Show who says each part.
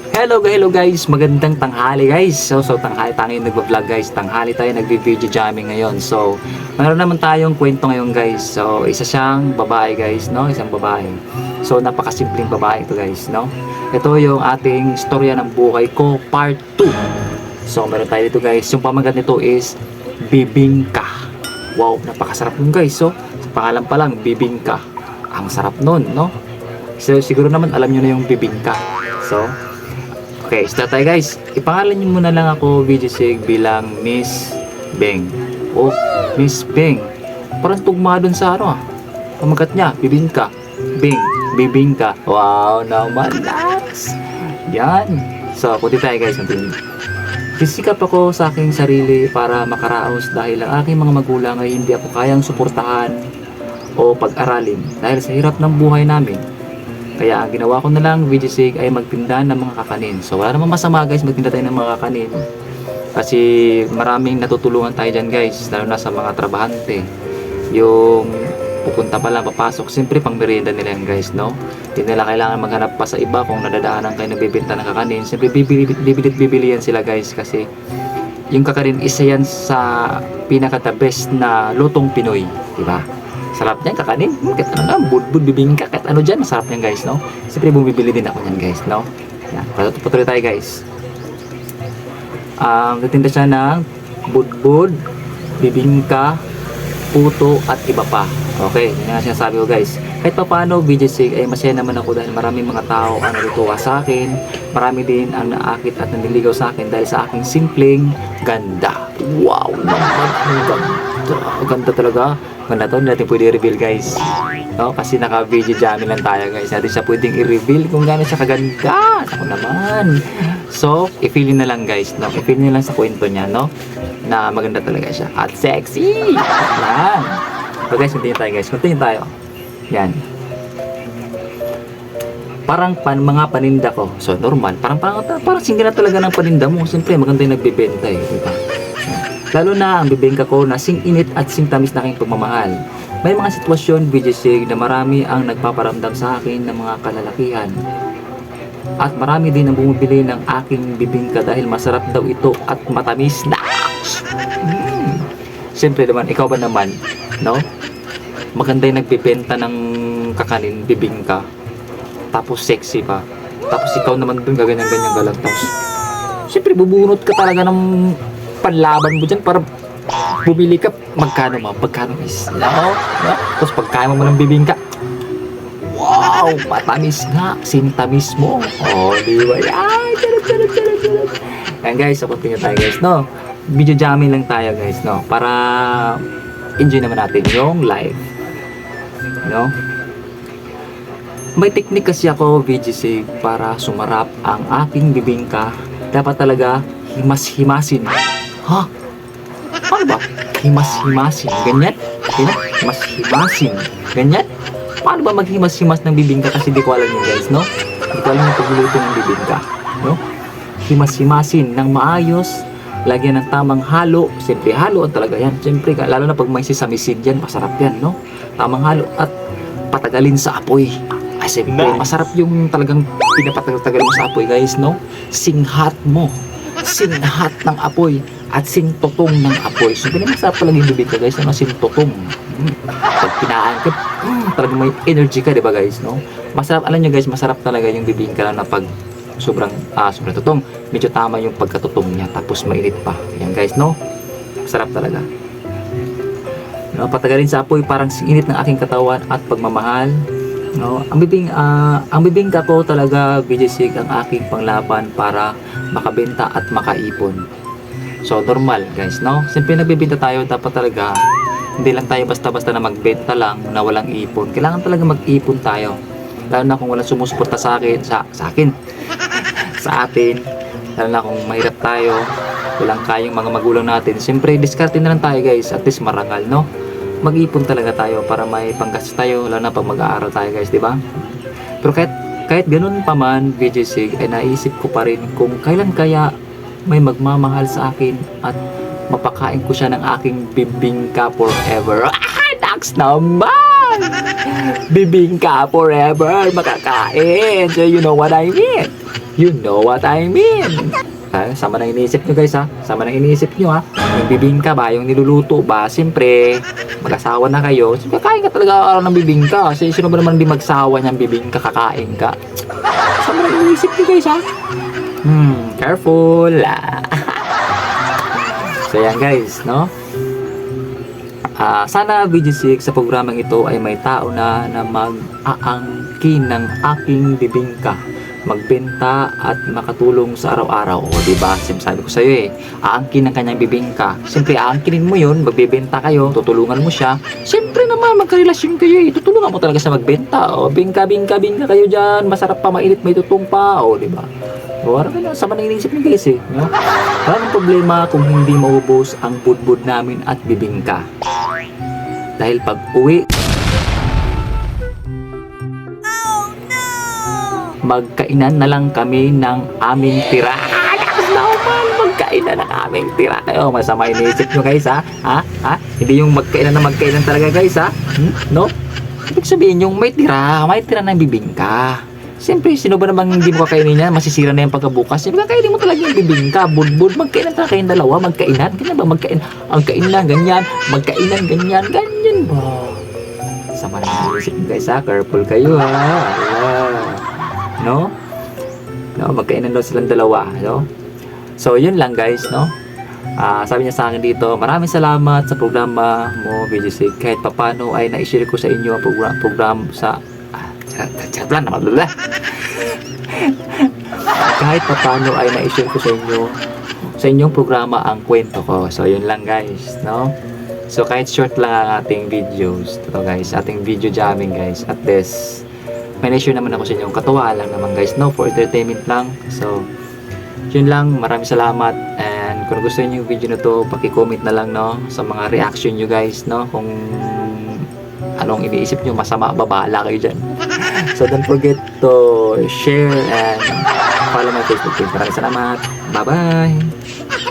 Speaker 1: Hello guys, magandang tanghali guys. So tanghali tayo nagvo-vlog guys. Tanghali tayo nagvi-video jamming ngayon. So meron naman tayong kwento ngayon guys. So isa siyang babae guys, no? Isang babae. So napakasimpleng babae ito guys, no? Ito yung ating istorya ng buhay ko part 2. So meron tayo dito guys. Yung pamagat nito is bibingka. Wow, napakasarap nun guys. So sa pangalan pa lang, bibingka. Ang sarap nun, no? So siguro naman alam nyo na yung bibingka. So okay, start tayo guys. Ipangalan niyo muna lang ako, VGSig, bilang Miss Beng. Oh, Miss Beng. Parang tugma dun sa ano pamagat niya, bibingka. Beng, bibingka. Wow, naman. Nice. Yan. So, puti tayo guys. Sisikap ako sa aking sarili para makaraos dahil ang aking mga magulang ay hindi ako kayang suportahan o pag-aralin dahil sa hirap ng buhay namin. Kaya ang ginawa ko na lang, VGSig, ay magtinda ng mga kakanin. So wala namang masama guys, magtinda tayo ng mga kakanin. Kasi maraming natutulungan tayo dyan guys, lalo na sa mga trabahante. Yung pupunta pa lang, papasok, siyempre pang merienda nila yan guys, no? Hindi nila kailangan maghanap pa sa iba kung nadadaanan kayo nagbibenta ng kakanin. Siyempre bibili yan sila guys kasi yung kakanin isa yan sa pinaka-the best na lutong Pinoy, diba? Sarap niyan, kakanin. Kahit ano na, budbud, bibingka, kahit ano dyan, masarap niyan guys, no? Siyempre bumibili din ako niyan guys, no? Yan, patuloy tayo guys. Nagtinda siya ng budbud, bibingka, puto, at iba pa. Okay, yun nga sinasabi ko guys. Kahit pa paano, VGSig, ay masaya naman ako dahil maraming mga tao ang natutuwa sa akin. Marami din ang naakit at naniligaw sa akin dahil sa aking simpleng ganda. Wow naman, ang ganda. Ang ganda talaga. Ganda to, hindi natin pwede i-reveal guys, no? Kasi naka-video jamming lang tayo guys. Natin siya pwedeng i-reveal kung gano'n siya kaganda. Ako naman. So, i-feeling na lang guys, no? I-feeling na lang sa kwento niya, no? Na maganda talaga siya. At sexy! Yan. So guys, continue tayo guys. Continue tayo. Yan. Parang mga paninda ko. So, normal. Parang singgil na talaga ng paninda mo. Siyempre, maganda yung nagbibenta eh. Diba? Lalo na ang bibingka ko na sing init at sing tamis na aking pagmamahal. May mga sitwasyon, VGSig, na marami ang nagpaparamdam sa akin ng mga kalalakihan. At marami din ang bumibili ng aking bibingka dahil masarap daw ito at matamis na. Siyempre naman, ikaw ba naman, no? Maganda yung nagbibenta ng kakanin, bibingka. Tapos sexy pa. Tapos ikaw naman dun gaganyan-ganyan galang. Tapos, siyempre bubunot ka talaga ng panlaban mo dyan para bumili ka. Magkano is, no? Tapos pagkain mo ng bibingka, wow, matamis nga, sintamis mo. Oh, di ba? Ay, charot. Ayan guys, so continue tayo guys, no? Video jamming lang tayo guys, no? Para enjoy naman natin yung live, no? May technique kasi ako, VGSig, para sumarap ang aking bibingka. Dapat talaga himas-himasin. Ha? Paano ba? Himas-himasin. Ganyan? Himas-himasin. Ganyan? Paano ba maghimas-himas ng bibingka? Kasi di ko alam yun guys, no? Di ko alam yung pagluluto ng bibingka, no? Himas-himasin ng maayos. Lagyan ng tamang halo. Siyempre, halo talaga yan. Siyempre, lalo na pag may sisamisin dyan, masarap yan, no? Tamang halo at patagalin sa apoy. Ay, siyempre, masarap yung talagang pinapatagal mo sa apoy, guys, no? Singhat mo. Singhat ng apoy at singtotong ng apoy. So, masarap talaga yung bibingka, guys, na singtotong. Pag pinaan ka, talagang may energy ka, diba, guys, no? Masarap, alam nyo, guys, masarap talaga yung bibingka lang na pag sobrang tutong. Medyo tama yung pagkatutong niya, tapos mainit pa. Ayan guys, no? Sarap talaga. No, patagalin sa apoy parang init ng aking katawan at pagmamahal. No, ang bibingka ko talaga, VGSig, ang aking panglaban para makabenta at makaipon. So normal guys, no? Siyempre nagbebenta tayo, dapat talaga hindi lang tayo basta-basta na magbenta lang na walang ipon. Kailangan talaga mag-ipon tayo. Lalo na kung walang sumusuporta sa akin, sa atin, lalo na kung mahirap tayo, walang kayang mga magulang natin, siyempre diskarte na lang tayo guys, at least marangal, no? Mag-ipon talaga tayo para may panggastos tayo, lalo na pag mag-aaral tayo guys, di ba? Pero kahit ganun pa man, VGSig, ay naisip ko pa rin kung kailan kaya may magmamahal sa akin at mapakain ko siya ng aking bibingka forever. Next naman! Bibingka forever, makakain. So you know what I mean? You know what I mean. Sama na iniisip nyo guys ha. Sama na iniisip nyo ha. Yung bibingka ba, yung niluluto ba, siyempre, mag-asawa na kayo. So, kakain ka talaga araw ng bibingka. Kasi sino ba naman hindi magsawa niyang bibingka, kakain ka. Sama na iniisip nyo guys ha. Careful. So yan guys, no? Sana video 6 sa programang ito ay may tao na mag-aangkin ng aking bibingka, magbenta at makatulong sa araw-araw. O diba? Sabi ko sa iyo aangkin ng kanyang bibingka. Siyempre aangkinin mo yun, magbebenta kayo, tutulungan mo siya. Siyempre naman magkarelasyon kayo tutulungan mo talaga sa magbenta. O bingka kayo dyan, masarap pa, mainit, may tutong pa. O diba? O ano ka na, sama na inisip niyo guys no? Walang problema kung hindi maubos ang budbud namin at bibingka. Dahil pag uwi, magkainan na lang kami ng aming tira. Magkainan ng aming tira. Masama iniisip nyo guys ha? Hindi yung magkainan na magkainan talaga guys ha? No? Ibig sabihin yung may tira ng bibingka. Siyempre, sino ba namang hindi mo kakainin yan? Masisira na yung pagkabukas. Siyempre, kakainin mo talaga yung bibingka, budbud. Magkainan talaga kayong dalawa, magkainan. Ganyan ba? Ang kainan, ganyan. Magkainan, ganyan. Ganyan ba? Sama na isip nyo guys ha? Careful kayo ha? No? Magkainan daw silang dalawa. No? So, yun lang guys, no? Sabi niya sa akin dito, maraming salamat sa programa mo, Video Sig. Kahit papano ay na-share ko sa inyo ang program sa kahit papano ay na-share ko sa inyong programa ang kwento ko. So yun lang guys, no? So kahit short lang ang ating videos ito guys, ating video jamming guys, at least may na-share naman ako sa inyo. Katuwa lang naman guys, no? For entertainment lang. So yun lang, maraming salamat. And kung gusto niyo yung video na to, paki-comment na lang, no? Sa mga reaction nyo guys, no? Kung anong iniisip nyo, masama, babala kayo dyan. So don't forget to share and follow my Facebook page. Maraming salamat. Bye-bye!